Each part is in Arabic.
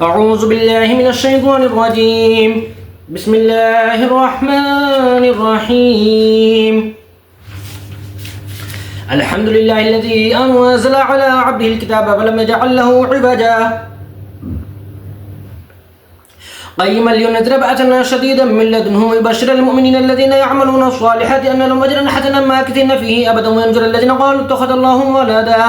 أعوذ بالله من الشيطان الرجيم. بسم الله الرحمن الرحيم. الحمد لله الذي أنزل على عبده الكتاب فلم يجعل له عوجا قيما لينذر بأسا شديدا من لدنه ويبشر المؤمنين الذين يعملون الصالحات أن لهم أجرا حسنا ماكثين فيه أبدا وينذر الذين قالوا اتخذ الله ولدا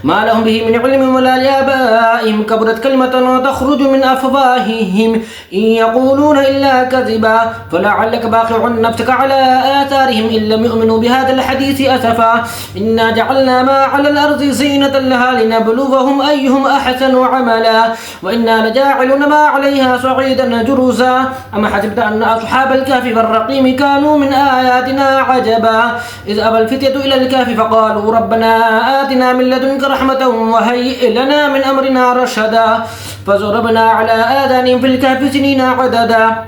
ما لهم به من علم ولا لآبائهم كبرت كلمة تخرج من أفواههم إن يقولون إلا كذبا فلعلك باخع نفسك على آثارهم إن لم يؤمنوا بهذا الحديث أسفا إنا جعلنا ما على الأرض زينة لها لنبلوهم أيهم أحسن عملا وإنا لجاعلون ما عليها صعيدا جرزا أما حسبت أن أصحاب الكهف والرقيم كانوا من آياتنا عجبا إذ أبى الفتية إلى الكهف فقالوا ربنا آتنا من لدنك رحمة وهيئ لنا من أمرنا رشدا فضربنا على آذانهم في الكهف سنين عددا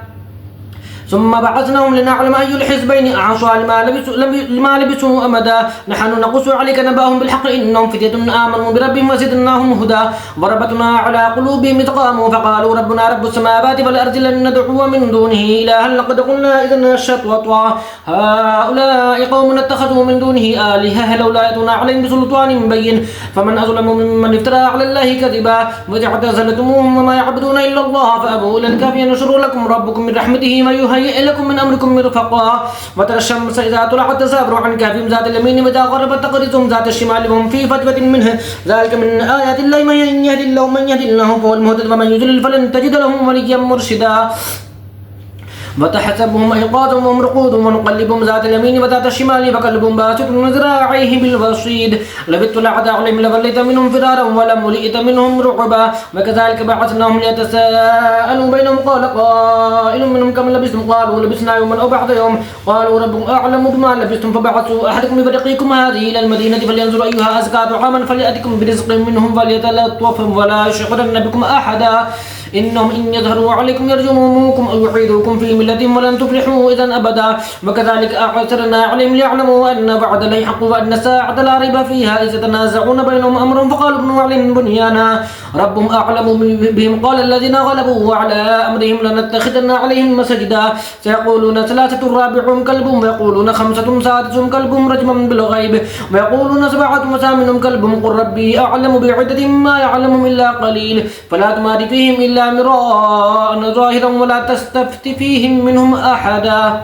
ثم بعثناهم لنعلم أي الحزبين أحصى لما لبثوا أمدا نحن نقص عليك نبأهم بالحق إنهم فتية آمنوا بربهم وزدناهم هدى وربطنا على قلوبهم إذ قاموا فقالوا ربنا رب السماوات والأرض لن ندعو من دونه إلها لقد قلنا إذا شططا هؤلاء قوم اتخذوا من دونه آلهة لولا يأتون عليهم بسلطان مبين فمن أظلم ممن افترى على الله كذبا واعتزلتموهم وما يعبدون إلا الله فأبوا إلى الكهف ينشر لكم ربكم من رحمته ويهيئ لكم من أمركم مرفقا وترى الشمس إذا طلعت تزاور عن كهفهم ذات اليمين وإذا غربت تقرضهم ذات الشمال وهم في فتوة منه ذلك من آيات الله من يهد الله فهو المهتد ومن يضلل فلن تجد لهم وليا مرشدا وتحسبهم أيقاظا وهم رقود ونقلبهم ذات اليمين وذات الشمال فقلبهم باسط ذراعيه بالوصيد لو اطلعت عليهم لوليت منهم فرارا ولملئت منهم رعبا وكذلك بعثناهم ليتساءلوا بينهم قال قائل منهم كم لبثتم قالوا لبثنا يوما أو بعض يوم قالوا ربكم أعلم بما لبثتم فبعثوا أحدكم بفريقكم هذه إلى المدينة فلينظر أيها أزكى طعاما فليأتكم برزق منهم فليتلطف ولا يشعرن بكم أحدا إنهم إن يظهروا عليكم يرجموكم أو يعيدوكم في ملتهم ولن تفلحوا إذا أبدا وكذلك أعثرنا عليهم ليعلموا أن وعد الله حق وأن الساعة لا ريب فيها إذ يتنازعون بينهم أمرهم فقالوا ابنوا عليهم بنيانا ربهم أعلم بهم قال الذين غلبوا على أمرهم لنتخذن عليهم مسجدا سيقولون ثلاثة رابعهم كلبهم ويقولون خمسة سادسهم كلبهم رجما بالغيب ويقولون سبعة مثامنهم كلبهم قل ربي أعلم بعدتهم ما يعلمهم إلا قليل فلا تمار فيهم إلا مراء ظاهرا ولا تستفت فيهم منهم أحدا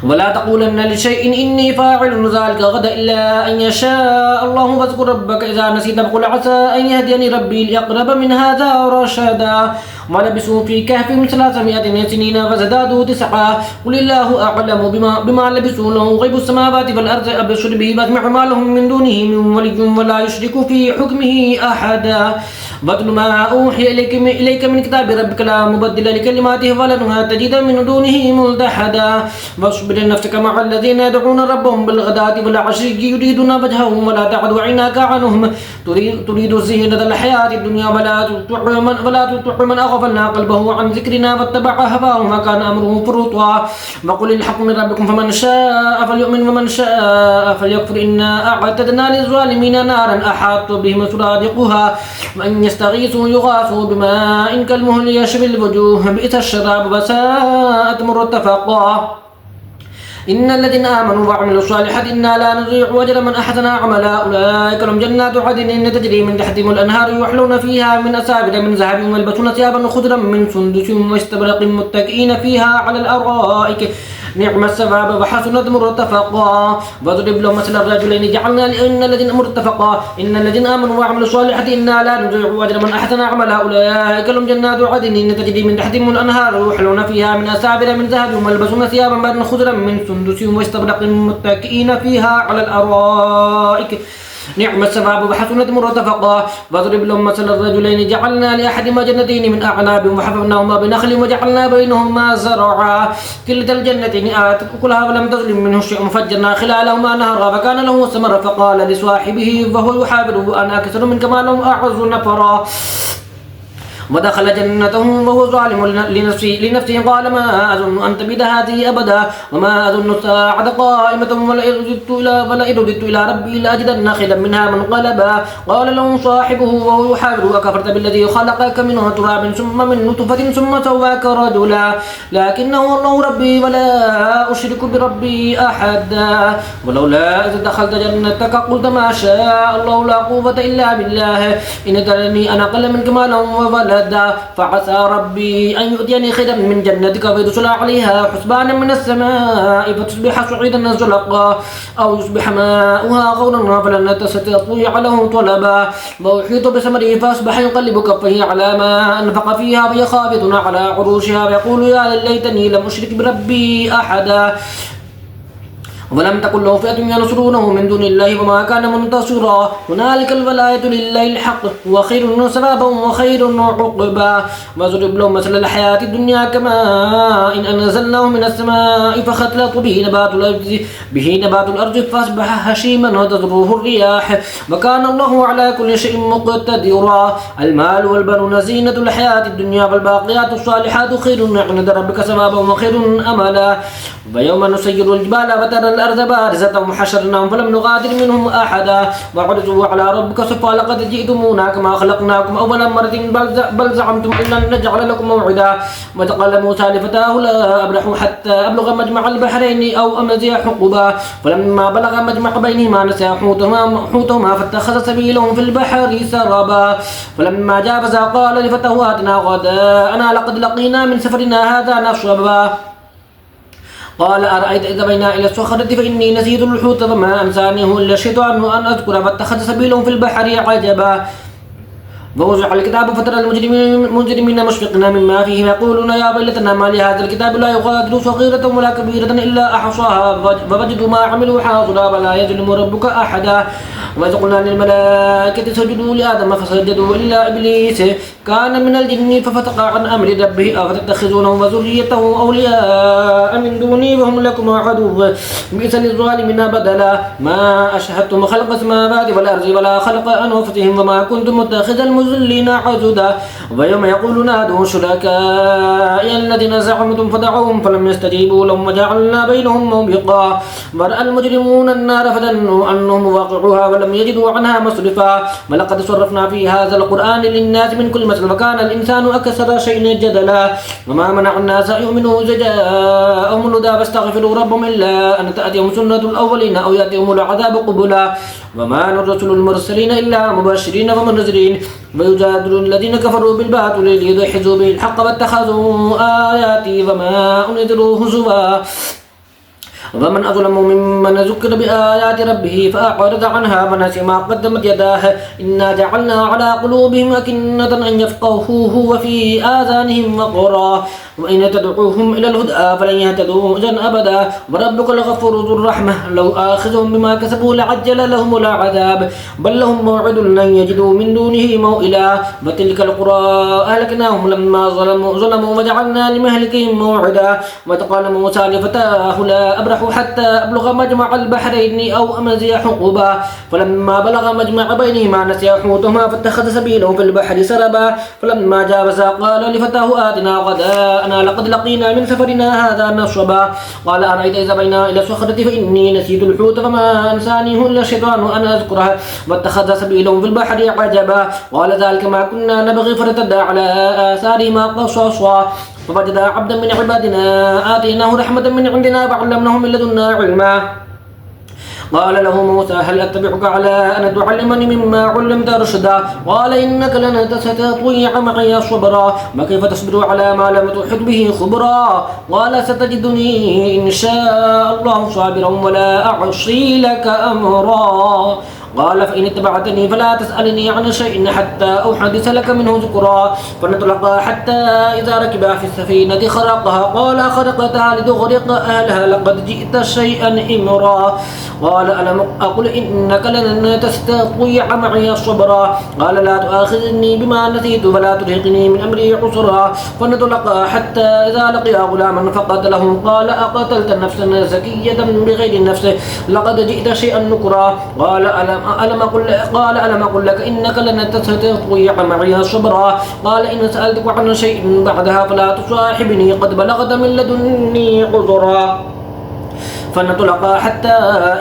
ولا تقولن لشيء إني فاعل ذلك غدا إلا أن يشاء الله واذكر ربك إذا نسيت فقل عسى أن يهديني ربي لأقرب من هذا رشدا ولبثوا في كهفهم 300 سنين فازدادوا 9 قل الله أعلم بما لبثوا له غيب السماوات والأرض أبصر به وأسمع ما لهم من دونه من ولي ولا يشرك في حكمه أحدا واتل ما أوحي إليك من كتاب ربك لا مبدل لكلماته ولن تجد من دونه ملتحدا واصبر نفسك مع الذين يدعون ربهم بالغداة والعشي يريدون وجهه ولا تعد عيناك عنهم تريد زينة الحياة الدنيا ولا تطع من أغفلنا قلبه عن ذكرنا واتبع هواه ما كان أمره فرطا وقل الحق من ربكم فمن شاء فليؤمن ومن شاء فليكفر إنا أعتدنا للظالمين نارا أحاط بهم سرادقها وأن يستغيثوا يغاثوا بماء كالمهل يشوي الوجوه بئس الشراب وساءت مرتفقا إن الذين آمنوا وعملوا الصالحات إنا لا نضيع أجر من أحسن عملا أولئك لهم جنات عدن تجري من تحتهم الأنهار يحلون فيها من أساور من ذهب ويلبسون ثيابا خضرا من سندس واستبرق متكئين فيها على الأرائك نعم الثواب وحسنت مرتفقا واضرب لهم مثل الرجلين جعلنا إن الذين مرتفقا إن الذين آمنوا وعملوا الصالحات إنا لا نضيع أجر من أحسن عملا أولئك لهم جنات عدن تجري من تحتهم الأنهار يحلون فيها من أساور من ذهب ويلبسون ثيابا خضرا من سندس واستبرق متكئين فيها على الأرائك نعم الثواب وحسنت مرتفقا واضرب لهم مثل الرجلين جعلنا لأحدهما جنتين من أعناب وحفظناهما بنخل وجعلنا بينهما زرعا كلتا الجنتين آتت أكلها ولم تظلم منه شيء وفجرنا خلالهما نهرا فكان له ثمر فقال لصاحبه وهو يحاوره أنا أكثر منك مالا وأعز نفرا ودخل جنته وهو ظالم لنفسه قال ما أظن أن تبيد هذه أبدا وما أظن الساعة قائمة ولئن رددت إلى ربي لأجدن خيرا منها منقلبا قال له صاحبه وهو يحاوره أكفرت بالذي خلقك من تراب ثم من نطفة ثم سواك رجلا لكنه الله ربي ولا أشرك بربي أحدا ولولا إذ دخلت جنتك قلت ما شاء الله لا قوة إلا بالله إن ترني أنا أقل منك مالا وولدا فعسى ربي أن يؤتيني خيرا من جنتك فيرسل عليها حسبانا من السماء فتصبح صعيدا زلقا أو يصبح ماؤها غورا فلن تستطيع له طلبا وأحيط بثمره فأصبح يقلب كفيه على ما أنفق فيها وهي خافضة على عروشها ويقول يا ليتني لم أشرك بربي أحدا ولم تكن له فئة ينصرونه من دون الله وما كان منتصرا هنالك الولاية لله الحق وخير ثوابا وخير عقبا واضرب لهم مثل الحياة الدنيا كماء إن أنزلناه من السماء فاختلط به نبات الأرض فأصبح هشيما وتذروه الرياح وكان الله على كل شيء مقتدرا المال والبنون زينة الحياة الدنيا والباقيات الصالحات خير عند ربك ثوابا وخير أملا ويوم نسير الجبال وترى الأرض بارزة وحشرناهم فلم نغادر منهم أحدا وعرضوا على ربك صفا لقد جئتمونا كما خلقناكم أول مرة بل زعمتم أن لن نجعل لكم موعدا وقال موسى لفتاه لا أبرح حتى أبلغ مجمع البحرين أو أمضي حقبا فلما بلغ مجمع بينهما نسيا حوتهما فاتخذ سبيلهم في البحر سربا فلما جاوزا قال لفتاه آتنا غداءنا لقد لقينا من سفرنا هذا نصبا قال أرأيت إذا بينا إلى الصخرة فإني نسيت الحوت فما أنسانيه إلا الشيطان أن أذكر فاتخذ سبيلهم في البحر عجبا ووضع الكتاب فترى المجرمين مشفقين مما فيه يقولون يا ويلتنا ما لهذا الكتاب لا يغادر صغيرة ولا كبيرة إلا أحصاها ووجدوا ما عملوا حاضرا ولا يظلم ربك أحدا وإذ قلنا للملائكة اسجدوا لآدم فسجدوا إلا إبليس كان من الجن ففتق عن أمر ربه أفتتخذونه وذريته أولياء من دوني وهم لكم عدو بئس للظالمين بدلا ما أشهدتم خلق السماوات والأرض ولا خلق أنفسهم وما كنتم متخذ المضلين عضدا ويوم يقول نادوا شركائي الذين زعمتم فدعوهم فلم يستجيبوا لهم وجعلنا بينهم موبقا ورأى المجرمون النار فظنوا أنهم واقعوها ولم يجدوا عنها مصرفا ولقد صرفنا في هذا القرآن للناس من كل مثل وكان الإنسان أكثر شيء جدلا وما منع الناس أن يؤمنوا إذ جاءهم الهدى فاستغفروا ربهم إلا أن تأتيهم سنة الأولين أو يأتيهم العذاب قبلا وما نرسل المرسلين إلا مبشرين ومنذرين ويجادل الذين كفروا بالباطل ليدحضوا به الحق واتخذوا آياتي وما أنذروا هزوا ومن أظلم ممن ذكر بآيات ربه فأعرض عنها ونسي ما قدمت يداه إنا جعلنا على قلوبهم أكنة أن يفقهوه وفي آذانهم وقرا وإن تدعوهم إلى الهدى فلن يهتدوا إذن أبدا وربك الغفور ذو الرحمة لو آخذهم بما كسبوا لعجل لهم العذاب بل لهم موعد لن يجدوا من دونه موئلا وتلك القرى أهلكناهم لما ظلموا وجعلنا لمهلكهم موعدا وقال موسى لفتاه لا أبرح حتى أبلغ مجمع البحرين أو أمضي حقبا فلما بلغ مجمع بينهما نسيا حوتهما فاتخذ سبيله في البحر سربا فلما جاوزا قال لفتاه آتنا غداءنا لقد لقينا من سفرنا هذا نصبا قال أرأيت إذا بينا إلى الصخرة فإني نسيت الحوت فما أنسانيه إلا الشيطان أن أذكرها واتخذ سبيله في البحر عجبا قال ذلك ما كنا نبغي فرتدا على آثارهما قصصا فوجدا عبدا من عبادنا آتيناه رحمة من عندنا وعلمناه من لدنا علما قال له موسى هل أتبعك على أن تعلمني مما علمت رشدا قال إنك لن تستطيع معي صبرا وكيف تصبر على ما لم تحط به خبرا قال ستجدني إن شاء الله صابرا ولا أعصي لك أمرا قال فإن اتبعتني فلا تسألني عن شيء حتى أحدث لك منه ذكرا فانطلقا حتى إذا ركبا في السفينة خرقها قال خرقتها لتغرق أهلها لقد جئت شيئا إمرا قال ألم أقل إنك لن تستطيع معي صبرا قال لا تؤاخذني بما نسيت فلا ترهقني من أمري عسرا فانطلقا حتى إذا لقيا غلاما فقتله قال أقتلت نفسا زكية بغير نفس لقد جئت شيئا نكرا قال ألم ألم أقل لك إنك لن تستطيع معي صبرا. قال إن سألتك عن شيء بعدها فلا تصاحبني قد بلغت من لدني عذرا. فانطلقا حتى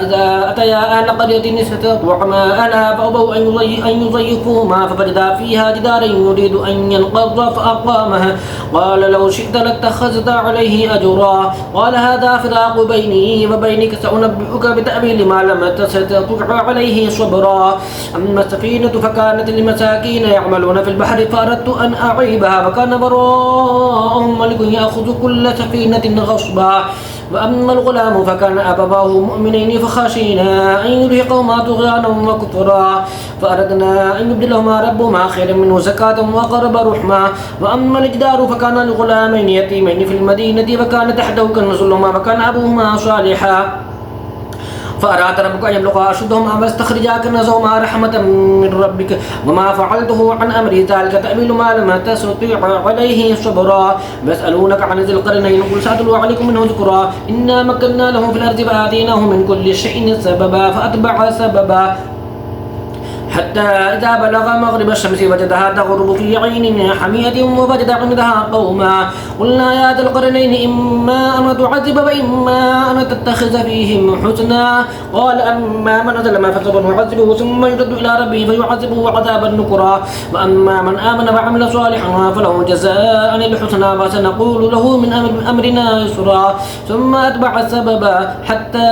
إذا أتيا أهل قرية استطعما أهلها فأبوا أن يضيفوهما فوجدا فيها جدارا يريد أن ينقض فأقامه. قال لو شئت لاتخذت عليه أجرا. قال هذا فراق بيني وبينك سأنبئك بتأويل ما لم تستطع عليه صبرا. أما السفينة فكانت لمساكين يعملون في البحر فأردت أن أعيبها وكان وراءهم ملك يأخذ كل سفينة غصبا. وأما الغلام فكان أبواه مؤمنين فخشينا أن يرهقهما طغيانا وكفرا فأردنا أن يبدلهما ربهما خيرا منه زكاة وأقرب رحما. وأما الجدار فكان لغلامين يتيمين في المدينة وكان تحته كنز لهما وكان أبوهما صالحا فأراد ربك أن يبلغا أشدهما فاستخرجا كنزهما رحمة من ربك وما فعلته عن أمري ذلك تأويل ما لم تستطيع عليه صبرا. يسألونك عن ذي القرنين قل سأتلو عليكم منه ذكرا. إنا مكنا له في الأرض فآتيناه من كل شيء سببا فأتبع سببا حتى إذا بلغ مغرب الشمس وجدها تغرب في عين حمية ووجد عندها قوما. قلنا يا ذا القرنين إما أن تعذب وإما أن تتخذ فيهم حسنا. قال أما من ظلم فسوف نعذبه ثم يرد إلى ربه فيعذبه عذابا نكرا. وأما من آمن وعمل صالحا فله جزاء الحسنى وسنقول له من أمرنا يسرا. ثم أتبع سببا حتى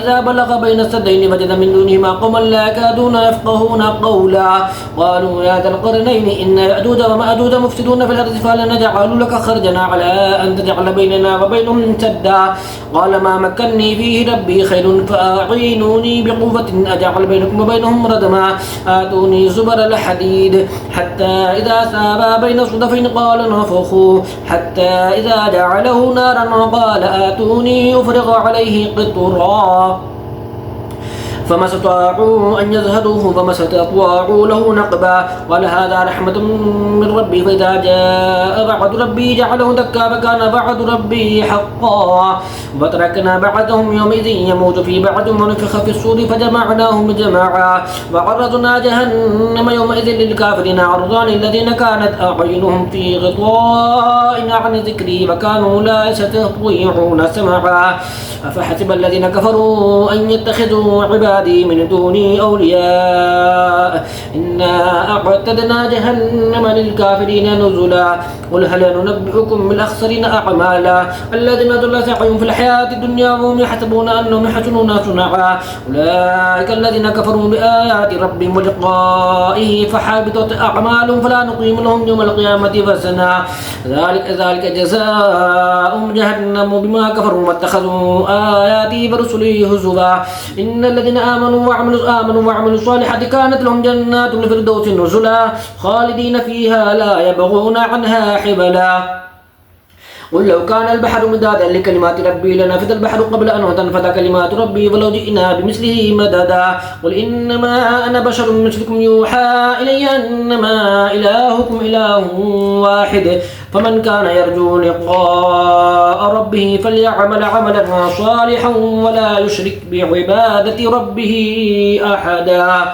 إذا بلغ بين السدين وجد من دونهما قوما لا يكادون يفقهون قولا. قالوا يا ذا القرنين إن يأجوج ومأجوج مفسدون في الأرض فهل نجعل لك خرجا على أن تجعل بيننا وبينهم سدا. قال ما مكني فيه ربي خير فأعينوني بقوة أجعل بينكم وبينهم ردما. آتوني زبر الحديد حتى إذا سابا بين الصدفين قال نفخوا حتى إذا جعله نارا قال آتوني أفرغ عليه قطرا. فما استطاعوا أن يزهدوه وما استطاعوا له نقبا. قال هذا رحمة من ربي فإذا جاء بعد ربي جعله دكا فكان بعد ربي حقا. وتركنا بعدهم يومئذ يموت في بعد ونفخ في الصور فجمعناهم جماعا. وعرضنا جهنم يومئذ للكافرين عرضا الذين كانت أعينهم في غطاء عن ذكري وكانوا لا يستطيعون سمعا. أفحسب الذين كفروا أن يتخذوا عبادي من دوني أولياء إنا أعتدنا جهنم للكافرين نزلا. قل هل ننبئكم بالأخسرين أعمالا الذين ضل سعيهم في الحياة الدنيا وهم يحسبون أنهم يحسنون صنعا. أولئك الذين كفروا بآيات ربهم ولقائه فحبطت أعمالهم فلا نقيم لهم يوم القيامة وزنا. ذلك جزاؤهم جهنم بما كفروا واتخذوا آياتي ورسلي هزوا. إن الذين آمنوا وعملوا الصالحات كانت لهم جنات الفردوس نزلا خالدين فيها لا يبغون عنها حبلا. قل لو كان البحر مدادا لكلمات ربي لنفذ البحر قبل أن تنفذ كلمات ربي ولو جئنا بمثله مددا. قل إنما أنا بشر مثلكم يوحى إلي أنما إلهكم إله واحد فمن كان يرجو لقاء ربه فليعمل عملا صالحا ولا يشرك بعبادة ربه أحدا.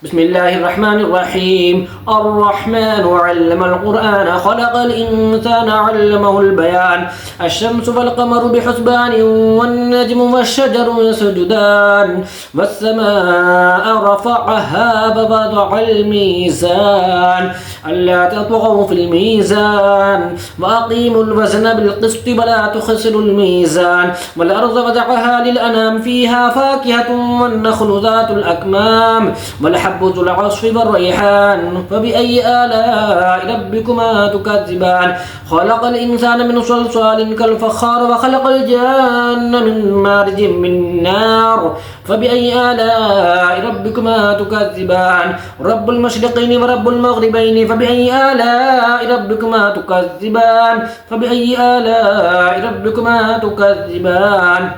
بسم الله الرحمن الرحيم. الرحمن علم القرآن خلق الإنسان علمه البيان. الشمس والقمر بحسبان والنجم والشجر يسجدان والسماء رفعها ووضع الميزان ألا تطغوا في الميزان وأقيموا الوزن بالقسط ولا تخسروا الميزان. والأرض وضعها للأنام فيها فاكهة والنخل ذات الأكمام والحب ذو العصف والريحان فبأي آلاء ربكما تكذبان. خلق الإنسان من صلصال كالفخار وخلق الجان من مارج من نار فبأي آلاء ربكما تكذبان. رب المشرقين ورب المغربين فبأي آلاء ربكما تكذبان. فبأي آلاء ربكما تكذبان.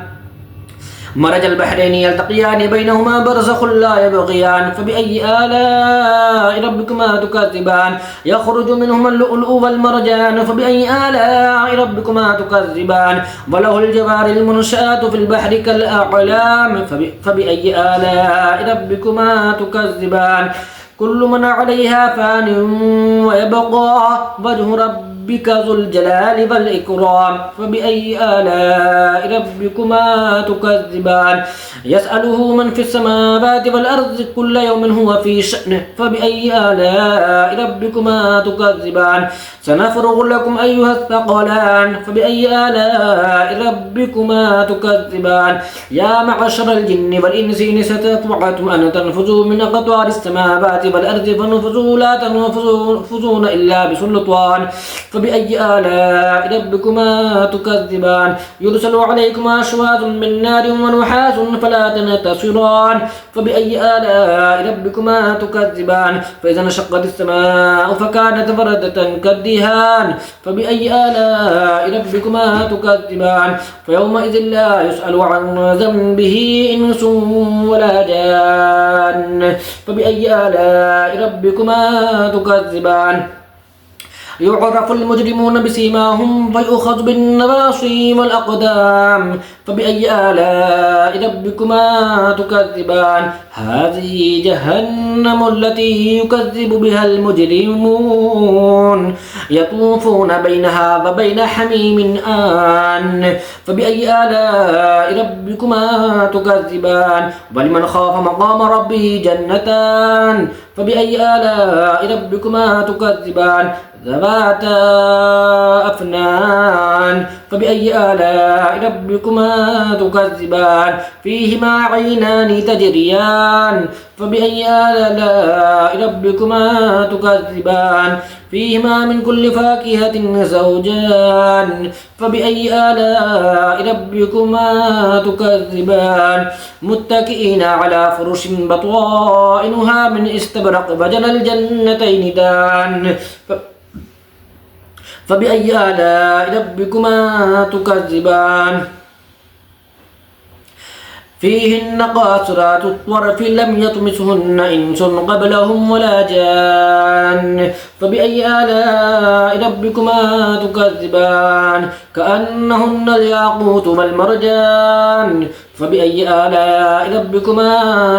مرج البحرين يلتقيان بينهما برزخ لا يبغيان فبأي آلاء ربكما تكذبان يخرج منهما اللؤلؤ والمرجان فبأي آلاء ربكما تكذبان وله الجوار المنشآت في البحر كالأعلام فبأي آلاء ربكما تكذبان كل من عليها فان ويبقى وجه ربك ذو الجلال والإكرام فبأي آلاء ربكما تكذبان يسأله من في السماوات والأرض كل يوم هو في شأن فبأي آلاء ربكما تكذبان سنفرغ لكم أيها الثقلان فبأي آلاء ربكما تكذبان يا معشر الجن والإنس إن استطعتم أن تنفذوا من أقطار السماوات والأرض فانفذوا لا تنفذون إلا بسلطان فبأي آلاء ربكما تكذبان يرسل عليكما شواظ من نار ونحاس فلا تنتصران فبأي آلاء ربكما تكذبان فإذا انشقت السماء فكانت وردة كالدهان فبأي آلاء ربكما تكذبان فيومئذ لا يسأل عن ذنبه إنس ولا جان فبأي آلاء ربكما تكذبان يعرف المجرمون بسيماهم فيؤخذ بالنواصي والأقدام فبأي آلاء ربكما تكذبان هذه جهنم التي يكذب بها المجرمون يطوفون بينها وبين حميم آن فبأي آلاء ربكما تكذبان ولمن خاف مقام ربه جنتان فبأي آلاء ربكما تكذبان ذواتا أفنان فبأي آلاء ربكما تكذبان فيهما عينان تجريان فبأي آلاء ربكما تكذبان فيهما من كل فاكهة زوجان فبأي آلاء ربكما تكذبان متكئين على فرش بطائنها من استبرق وجنى الجنتين دان فبأي آلاء ربكما تكذبان فيهن قاصرات الطرف لم يطمسهن إنس قبلهم ولا جان فبأي آلاء ربكما تكذبان كأنهن الياقوت والمرجان فبأي آلاء ربكما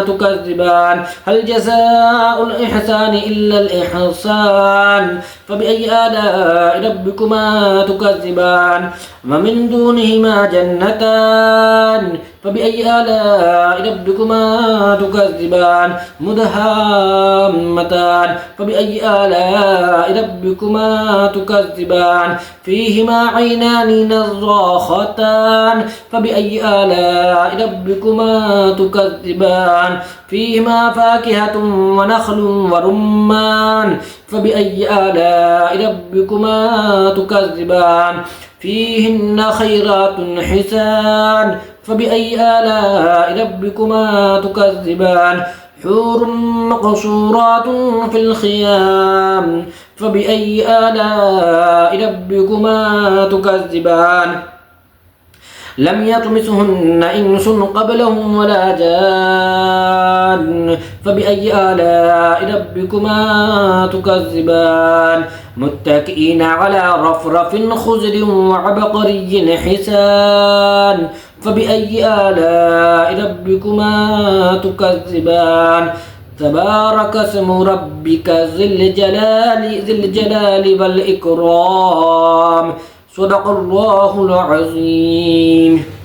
تكذبان هل جزاء الإحسان إلا الإحسان فبأي آلاء ربكما تكذبان ومن دونهما جنتان فبأي آلاء ربكما تكذبان مدهامتان فبأي آلاء ربكما تكذبان فيهما عينان نضاختان فبأي آلاء ربكما تكذبان فيهما فاكهة ونخل ورمان فبأي آلاء ربكما تكذبان فيهن خيرات حسان فبأي آلاء ربكما تكذبان حور مقصورات في الخيام فبأي آلاء ربكما تكذبان لم يطمسهن إنس قبلهم ولا جان فبأي آلاء ربكما تكذبان متكئين على رفرف خضر وعبقري حسان فبأي آلاء ربكما تكذبان تبارك اسم ربك ذي الجلال والإكرام صدق الله العظيم.